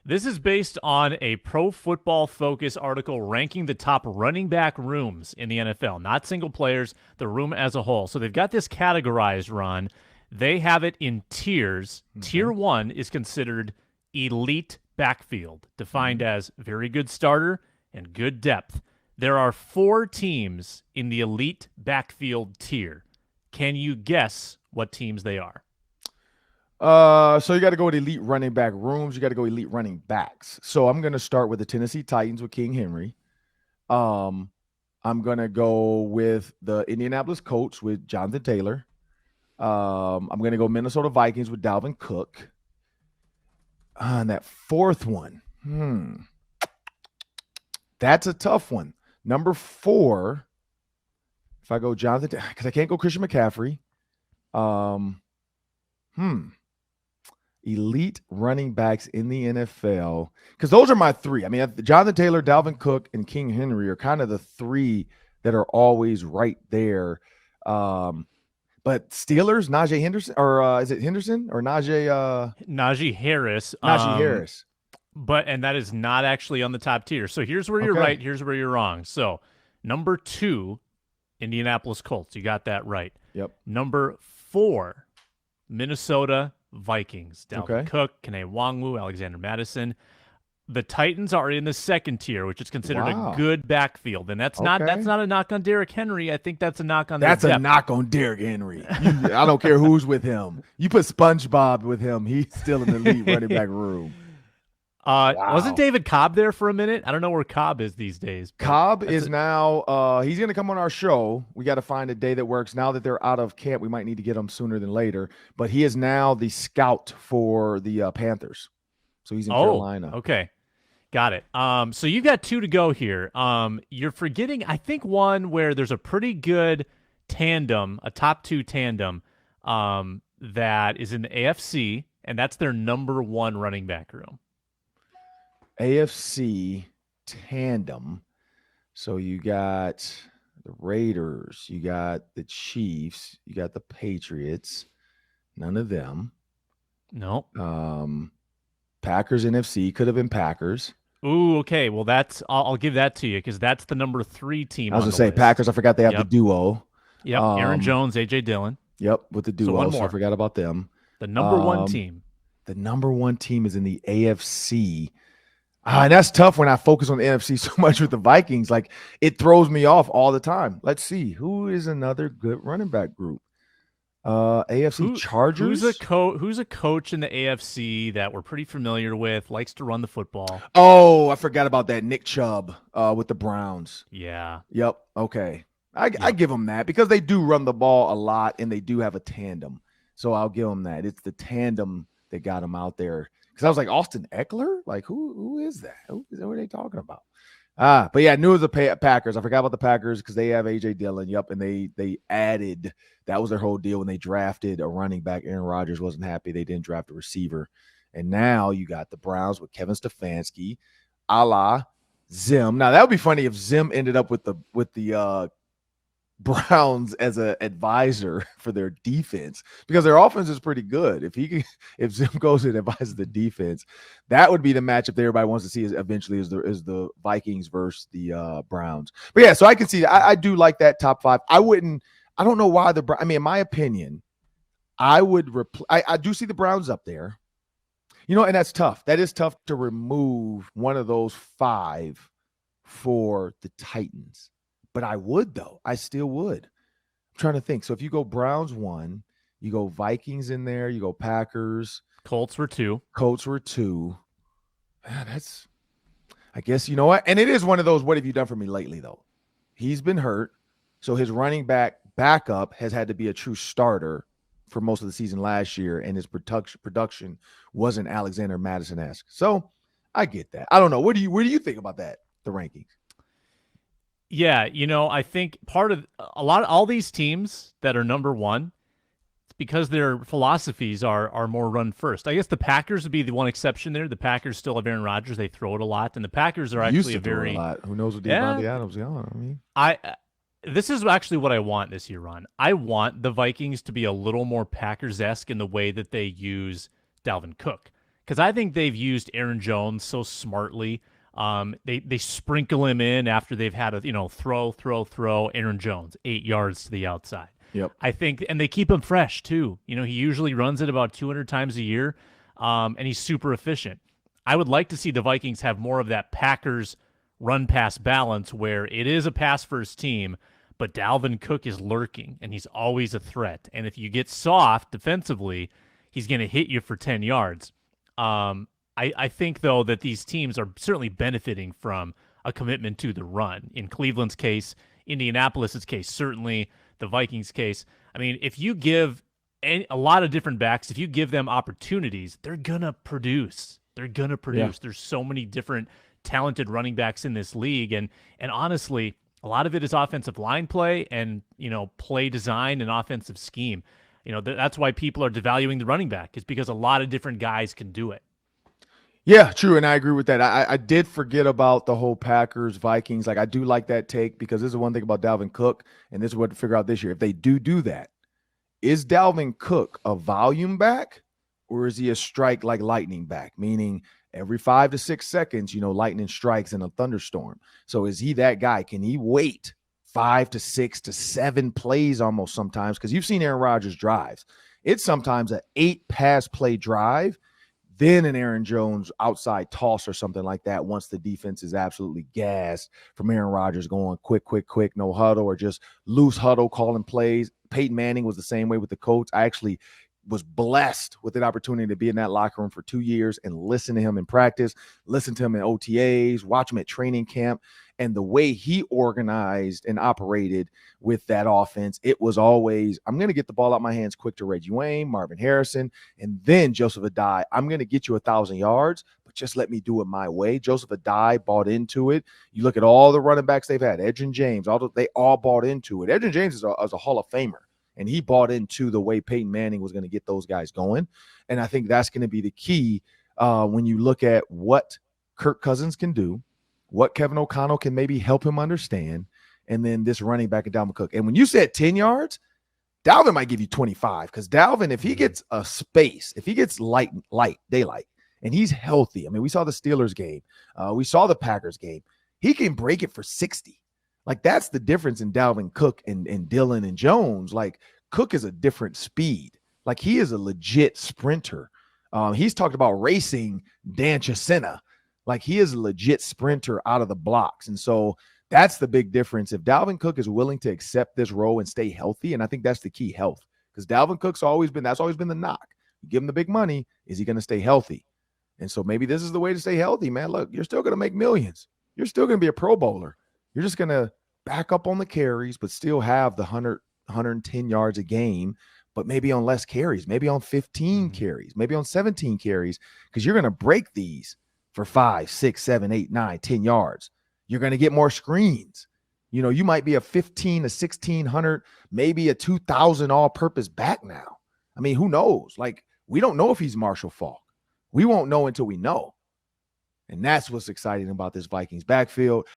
This is based on a Pro Football Focus article ranking the top running back rooms in the NFL, not single players, the room as a whole. So they've got this categorized, Ron. They have it in tiers. Tier Okay. one is considered elite backfield, defined Mhm. as very good starter and good depth. There are four teams in the elite backfield tier. Can you guess what teams they are? So you got to go with elite running back rooms. You got to go elite running backs. So I'm going to start with the Tennessee Titans with King Henry. Um, I'm going to go with the Indianapolis Colts with Jonathan Taylor. I'm going to go Minnesota Vikings with Dalvin Cook. And that fourth one, that's a tough one. Number 4, if I go Jonathan, because I can't go Christian McCaffrey. Um, hmm. Elite running backs in the NFL, because those are my 3. I mean, Jonathan Taylor, Dalvin Cook, and King Henry are kind of the 3 that are always right there. But Steelers, Najee Henderson, or is it Henderson or Najee Harris. Najee Harris? And that is not actually on the top tier. So here's where you're Okay. right. Here's where you're wrong. So number 2, Indianapolis Colts. You got that right. Yep. Number 4, Minnesota Vikings. Dalvin Okay. Cook, Kene Nwangwu, Alexander Madison. The Titans are in the second tier, which is considered a Wow. good backfield, and that's Okay. not a knock on Derrick Henry. I think that's a knock on their That's a depth. knock on Derrick Henry. I don't care who's with him. You put SpongeBob with him, he's still in the elite running back room. Wasn't Wow. David Cobb there for a minute? I don't know where Cobb is these days, but Cobb is now he's going to come on our show. We got to find a day that works. Now that they're out of camp, we might need to get him sooner than later. But he is now the scout for the Panthers. So he's in Carolina. Okay. Got it. So you've got 2 to go here. You're forgetting, I think, one where there's a pretty good tandem, a top 2 tandem, that is in the AFC, and that's their number 1 running back room. AFC tandem. So you got the Raiders, you got the Chiefs, you got the Patriots. None of them. No. Packers NFC could have been Packers. Ooh, okay. Well, I'll give that to you because that's the number 3 team I was on gonna the say list. Packers. I forgot they have the Yep. duo. Yep. Aaron Jones, AJ Dillon. Yep, with the So duo. one So I more. forgot about them. The number 1 Um, team. the number 1 team is in the AFC. And that's tough when I focus on the NFC so much with the Vikings. Like it throws me off all the time. Let's see who is another good running back group. AFC Chargers. Who's a coach in the AFC that we're pretty familiar with, likes to run the football? Oh, I forgot about that. Nick Chubb with the Browns. Yeah. Yep. Okay. I give them that because they do run the ball a lot and they do have a tandem. So I'll give them that. It's the tandem that got them out there. Because I was like, Austin Eckler? Like, who is that? Who are they talking about? But yeah, I knew it was the Packers. I forgot about the Packers because they have AJ Dillon. Yep, and they added, that was their whole deal when they drafted a running back. Aaron Rodgers wasn't happy they didn't draft a receiver, and now you got the Browns with Kevin Stefanski, a la Zim. Now that would be funny if Zim ended up with the Browns as an advisor for their defense because their offense is pretty good. If Zim goes and advises the defense, that would be the matchup that everybody wants to see eventually is the Vikings versus the Browns. But yeah, so I can see I do like that top 5. I don't know why in my opinion, I would I do see the Browns up there. And that's tough. That is tough to remove one of those 5 for the Titans. But I would, though. I still would. I'm trying to think. So if you go Browns 1, you go Vikings in there, you go Packers. Colts were 2. Colts were 2. Man, I guess, you know what? And it is one of those, what have you done for me lately, though? He's been hurt. So his running backup has had to be a true starter for most of the season last year. And his production wasn't Alexander Madison-esque. So I get that. I don't know. Where do you think about that, the rankings? Yeah, I think part of all these teams that are number 1, it's because their philosophies are more run first. I guess the Packers would be the one exception there. The Packers still have Aaron Rodgers; they throw it a lot, and the Packers are actually a lot. Who knows what Devontae Adams is on? I mean, this is actually what I want this year, Ron. I want the Vikings to be a little more Packers-esque in the way that they use Dalvin Cook. because I think they've used Aaron Jones so smartly. They sprinkle him in after they've had a throw. Aaron Jones 8 yards to the outside. Yep. I think, and they keep him fresh too. He usually runs it about 200 times a year, and he's super efficient. I would like to see the Vikings have more of that Packers run pass balance where it is a pass first team, but Dalvin Cook is lurking and he's always a threat. And if you get soft defensively, he's going to hit you for 10 yards. I think, though, that these teams are certainly benefiting from a commitment to the run. In Cleveland's case, Indianapolis's case, certainly the Vikings' case. I mean, if you give a lot of different backs, if you give them opportunities, they're going to produce. They're going to produce. Yeah. There's so many different talented running backs in this league. And honestly, a lot of it is offensive line play and, play design and offensive scheme. That's why people are devaluing the running back, is because a lot of different guys can do it. Yeah, true. And I agree with that. I did forget about the whole Packers, Vikings. Like, I do like that take, because this is one thing about Dalvin Cook, and this is what to figure out this year. If they do that, is Dalvin Cook a volume back, or is he a strike like lightning back? Meaning every 5 to 6 seconds, lightning strikes in a thunderstorm. So is he that guy? Can he wait 5 to 6 to 7 plays almost sometimes? Because you've seen Aaron Rodgers drives. It's sometimes an 8 pass play drive, then an Aaron Jones outside toss or something like that once the defense is absolutely gassed from Aaron Rodgers going quick, no huddle, or just loose huddle calling plays. Peyton Manning was the same way with the Colts. I actually was blessed with an opportunity to be in that locker room for 2 years and listen to him in practice, listen to him in OTAs, watch him at training camp. And the way he organized and operated with that offense, it was always, I'm going to get the ball out my hands quick to Reggie Wayne, Marvin Harrison, and then Joseph Adai. I'm going to get you 1,000 yards, but just let me do it my way. Joseph Adai bought into it. You look at all the running backs they've had, Edgerrin James, they all bought into it. Edgerrin James is a Hall of Famer, and he bought into the way Peyton Manning was going to get those guys going. And I think that's going to be the key when you look at what Kirk Cousins can do, what Kevin O'Connell can maybe help him understand, and then this running back of Dalvin Cook. And when you said 10 yards, Dalvin might give you 25, because Dalvin, if he gets a space, if he gets daylight, and he's healthy, I mean, we saw the Steelers game, we saw the Packers game, he can break it for 60. Like, that's the difference in Dalvin Cook and Dillon and Jones. Like, Cook is a different speed. Like, he is a legit sprinter. He's talked about racing Dan Chisena. Like, he is a legit sprinter out of the blocks. And so that's the big difference. If Dalvin Cook is willing to accept this role and stay healthy, and I think that's the key, health, because Dalvin Cook's always been the knock. You give him the big money, is he going to stay healthy? And so maybe this is the way to stay healthy, man. Look, you're still going to make millions. You're still going to be a Pro Bowler. You're just going to back up on the carries, but still have the 110 yards a game, but maybe on less carries, maybe on 15 carries, maybe on 17 carries, because you're going to break these for 5, 6, 7, 8, 9, 10 yards. You're going to get more screens. You might be a 15 to 1,600, maybe a 2,000 all-purpose back now. I mean, who knows? Like, we don't know if he's Marshall Faulk. We won't know until we know. And that's what's exciting about this Vikings backfield.